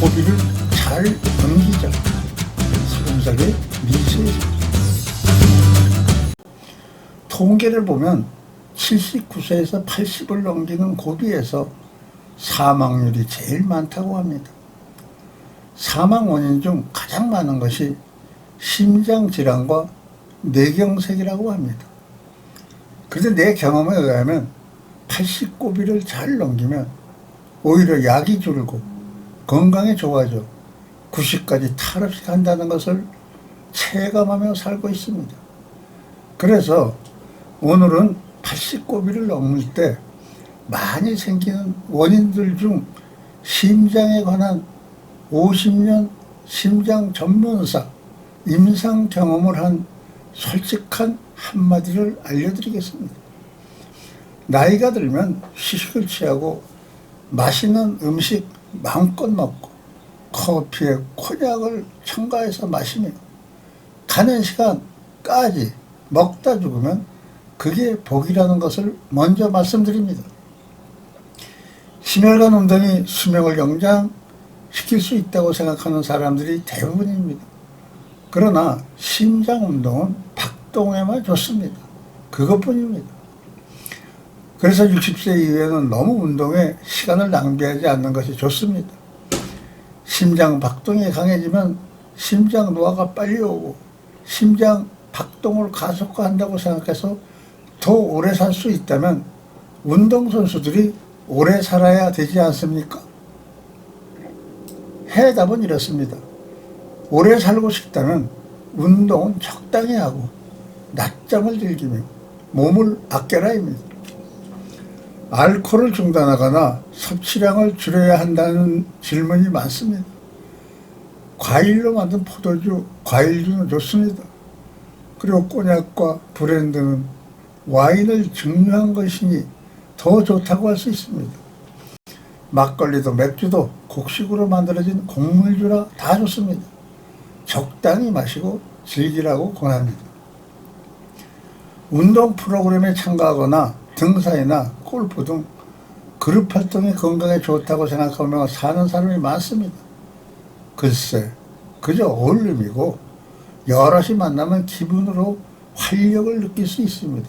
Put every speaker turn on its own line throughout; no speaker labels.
고비를 잘 넘기자. 서른살의 미세죠. 통계를 보면 79세에서 80을 넘기는 고비에서 사망률이 제일 많다고 합니다. 사망 원인 중 가장 많은 것이 심장질환과 뇌경색이라고 합니다. 그런데 내 경험에 의하면 80고비를 잘 넘기면 오히려 약이 줄고 건강이 좋아져 90까지 탈 없이 간다는 것을 체감하며 살고 있습니다. 그래서 오늘은 80고비를 넘을 때 많이 생기는 원인들 중 심장에 관한 50년 심장 전문의사 임상 경험을 한 솔직한 한마디를 알려드리겠습니다. 나이가 들면 휴식을 취하고 맛있는 음식 마음껏 먹고 커피에 콘약을 첨가해서 마시며 가는 시간까지 먹다 죽으면 그게 복이라는 것을 먼저 말씀드립니다. 심혈관 운동이 수명을 연장시킬 수 있다고 생각하는 사람들이 대부분입니다. 그러나 심장 운동은 박동에만 좋습니다. 그것뿐입니다. 그래서 60세 이후에는 너무 운동에 시간을 낭비하지 않는 것이 좋습니다. 심장 박동이 강해지면 심장 노화가 빨리 오고 심장 박동을 가속화한다고 생각해서 더 오래 살 수 있다면 운동선수들이 오래 살아야 되지 않습니까? 해답은 이렇습니다. 오래 살고 싶다면 운동은 적당히 하고 낮잠을 즐기며 몸을 아껴라입니다. 알코올을 중단하거나 섭취량을 줄여야 한다는 질문이 많습니다. 과일로 만든 포도주, 과일주는 좋습니다. 그리고 꼬냑과 브랜드는 와인을 증류한 것이니 더 좋다고 할 수 있습니다. 막걸리도 맥주도 곡식으로 만들어진 곡물주라 다 좋습니다. 적당히 마시고 즐기라고 권합니다. 운동 프로그램에 참가하거나 등산이나 골프 등 그룹 활동이 건강에 좋다고 생각하며 사는 사람이 많습니다. 글쎄, 그저 어울림이고 여럿이 만나면 기분으로 활력을 느낄 수 있습니다.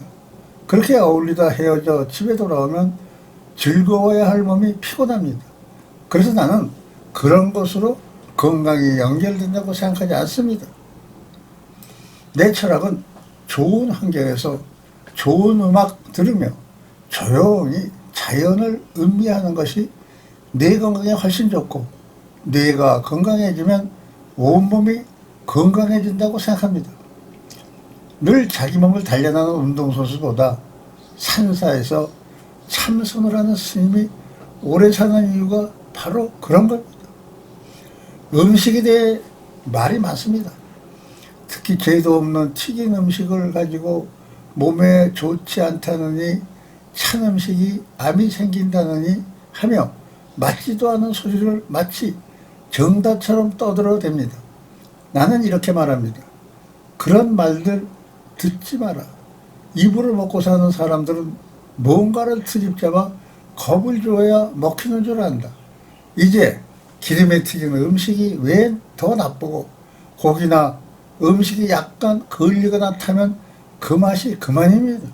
그렇게 어울리다 헤어져 집에 돌아오면 즐거워야 할 몸이 피곤합니다. 그래서 나는 그런 것으로 건강이 연결된다고 생각하지 않습니다. 내 철학은 좋은 환경에서 좋은 음악 들으며 조용히 자연을 음미하는 것이 뇌 건강에 훨씬 좋고 뇌가 건강해지면 온몸이 건강해진다고 생각합니다. 늘 자기 몸을 단련하는 운동선수보다 산사에서 참선을 하는 스님이 오래 사는 이유가 바로 그런 겁니다. 음식에 대해 말이 많습니다. 특히 죄도 없는 튀긴 음식을 가지고 몸에 좋지 않다느니 찬 음식이 암이 생긴다느니 하며 맞지도 않은 소리를 마치 정답처럼 떠들어댑니다. 나는 이렇게 말합니다. 그런 말들 듣지 마라. 이불을 먹고 사는 사람들은 뭔가를 트집잡아 겁을 줘야 먹히는 줄 안다. 이제 기름에 튀긴 음식이 왜 더 나쁘고 고기나 음식이 약간 걸리거나 타면 그 맛이 그만입니다.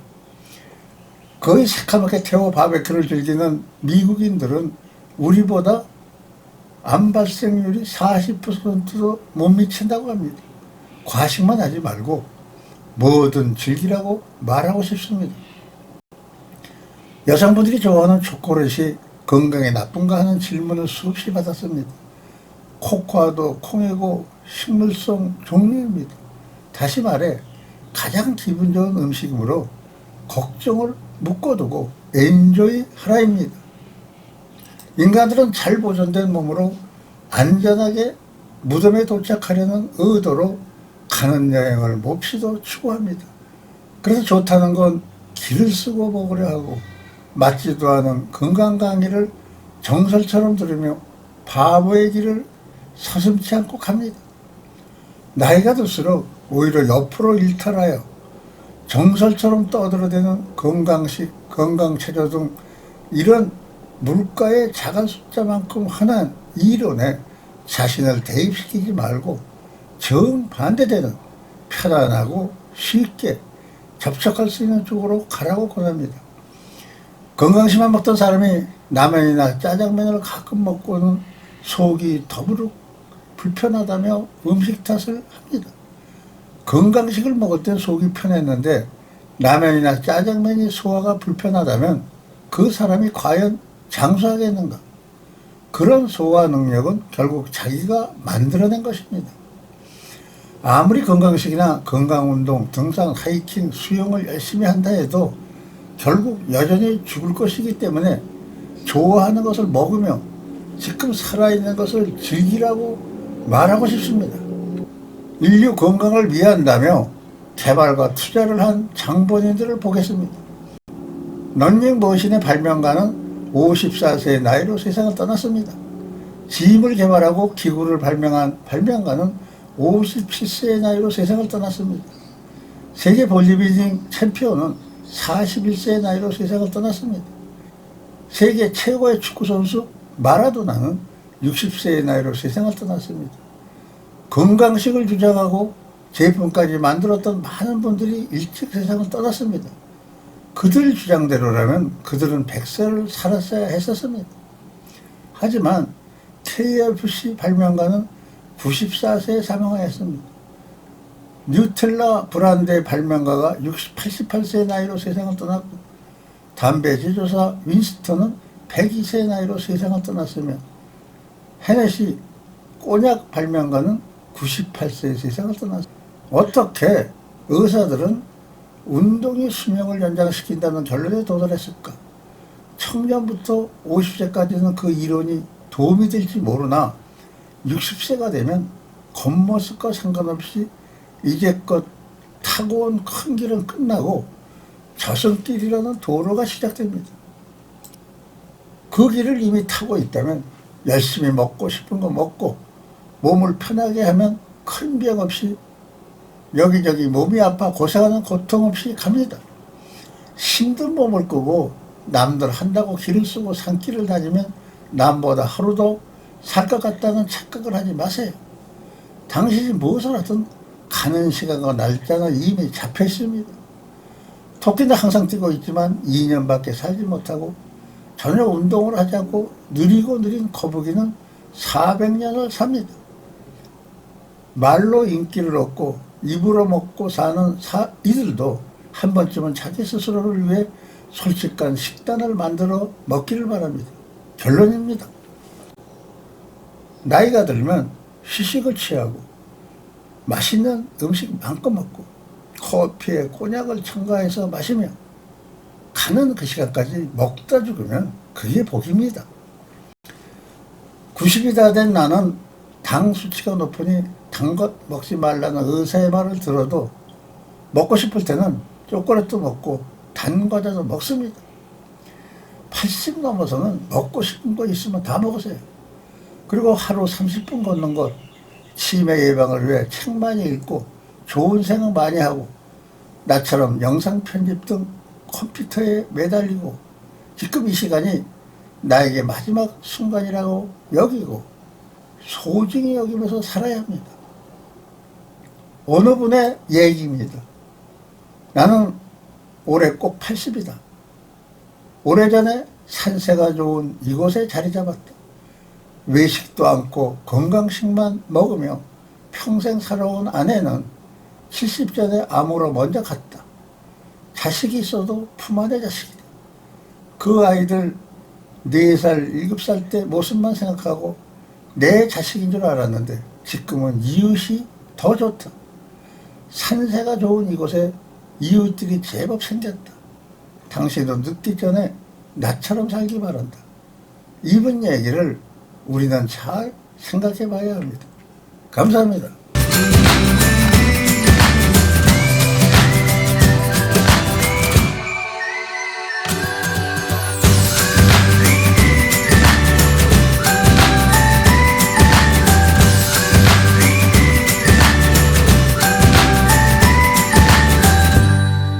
거의 새카맣게 태워 바베큐를 즐기는 미국인들은 우리보다 암 발생률이 40%도 못 미친다고 합니다. 과식만 하지 말고 뭐든 즐기라고 말하고 싶습니다. 여성분들이 좋아하는 초콜릿이 건강에 나쁜가 하는 질문을 수없이 받았습니다. 코코아도 콩이고 식물성 종류입니다. 다시 말해 가장 기분 좋은 음식이므로 걱정을 묶어두고 엔조이 하라입니다. 인간들은 잘 보존된 몸으로 안전하게 무덤에 도착하려는 의도로 가는 여행을 몹시도 추구합니다. 그래서 좋다는 건 길을 쓰고 먹으려 하고 맞지도 않은 건강 강의를 정설처럼 들으며 바보의 길을 서슴지 않고 갑니다. 나이가 들수록 오히려 옆으로 일탈하여 정설처럼 떠들어대는 건강식, 건강체조 등 이런 물가의 작은 숫자만큼 흔한 이론에 자신을 대입시키지 말고 정반대되는 편안하고 쉽게 접촉할 수 있는 쪽으로 가라고 권합니다. 건강식만 먹던 사람이 라면이나 짜장면을 가끔 먹고는 속이 더부룩 불편하다며 음식 탓을 합니다. 건강식을 먹을 땐 속이 편했는데 라면이나 짜장면이 소화가 불편하다면 그 사람이 과연 장수하겠는가? 그런 소화 능력은 결국 자기가 만들어낸 것입니다. 아무리 건강식이나 건강운동, 등산, 하이킹, 수영을 열심히 한다 해도 결국 여전히 죽을 것이기 때문에 좋아하는 것을 먹으며 지금 살아있는 것을 즐기라고 말하고 싶습니다. 인류 건강을 위한다며 개발과 투자를 한 장본인들을 보겠습니다. 런닝머신의 발명가는 54세의 나이로 세상을 떠났습니다. 짐을 개발하고 기구를 발명한 발명가는 57세의 나이로 세상을 떠났습니다. 세계 볼디빌딩 챔피언은 41세의 나이로 세상을 떠났습니다. 세계 최고의 축구선수 마라도나는 60세의 나이로 세상을 떠났습니다. 건강식을 주장하고 제품까지 만들었던 많은 분들이 일찍 세상을 떠났습니다. 그들 주장대로라면 그들은 100세를 살았어야 했었습니다. 하지만 KFC 발명가는 94세에 사망하였습니다. 뉴텔라 브랜드의 발명가가 88세의 나이로 세상을 떠났고 담배 제조사 윈스턴은 102세의 나이로 세상을 떠났으며 헤네시 꼬냑 발명가는 98세의 세상을 떠났습니다. 어떻게 의사들은 운동이 수명을 연장시킨다는 결론에 도달했을까? 청년부터 50세까지는 그 이론이 도움이 될지 모르나 60세가 되면 겉모습과 상관없이 이제껏 타고 온 큰 길은 끝나고 저승길이라는 도로가 시작됩니다. 그 길을 이미 타고 있다면 열심히 먹고 싶은 거 먹고 몸을 편하게 하면 큰 병 없이 여기저기 몸이 아파 고생하는 고통 없이 갑니다. 힘든 몸을 끄고 남들 한다고 길을 쓰고 산길을 다니면 남보다 하루 더 살 것 같다는 착각을 하지 마세요. 당신이 무엇을 하든 가는 시간과 날짜는 이미 잡혀 있습니다. 토끼는 항상 뛰고 있지만 2년밖에 살지 못하고 전혀 운동을 하지 않고 느리고 느린 거북이는 400년을 삽니다. 말로 인기를 얻고 입으로 먹고 사는 이들도 한 번쯤은 자기 스스로를 위해 솔직한 식단을 만들어 먹기를 바랍니다. 결론입니다. 나이가 들면 휴식을 취하고 맛있는 음식 마음껏 먹고 커피에 꼬냑을 첨가해서 마시며 가는 그 시간까지 먹다 죽으면 그게 복입니다. 90이 다 된 나는 당 수치가 높으니 단 것 먹지 말라는 의사의 말을 들어도 먹고 싶을 때는 초콜릿도 먹고 단 과자도 먹습니다. 80 넘어서는 먹고 싶은 거 있으면 다 먹으세요. 그리고 하루 30분 걷는 것, 치매 예방을 위해 책 많이 읽고 좋은 생각 많이 하고 나처럼 영상 편집 등 컴퓨터에 매달리고 지금 이 시간이 나에게 마지막 순간이라고 여기고 소중히 여기면서 살아야 합니다. 어느 분의 얘기입니다. 나는 올해 꼭 80이다. 오래전에 산세가 좋은 이곳에 자리 잡았다. 외식도 않고 건강식만 먹으며 평생 살아온 아내는 70전에 암으로 먼저 갔다. 자식이 있어도 품 안의 자식이다. 그 아이들 4살, 7살 때 모습만 생각하고 내 자식인 줄 알았는데 지금은 이웃이 더 좋다. 산세가 좋은 이곳에 이웃들이 제법 생겼다. 당신도 늙기 전에 나처럼 살기 바란다. 이분 얘기를 우리는 잘 생각해 봐야 합니다. 감사합니다.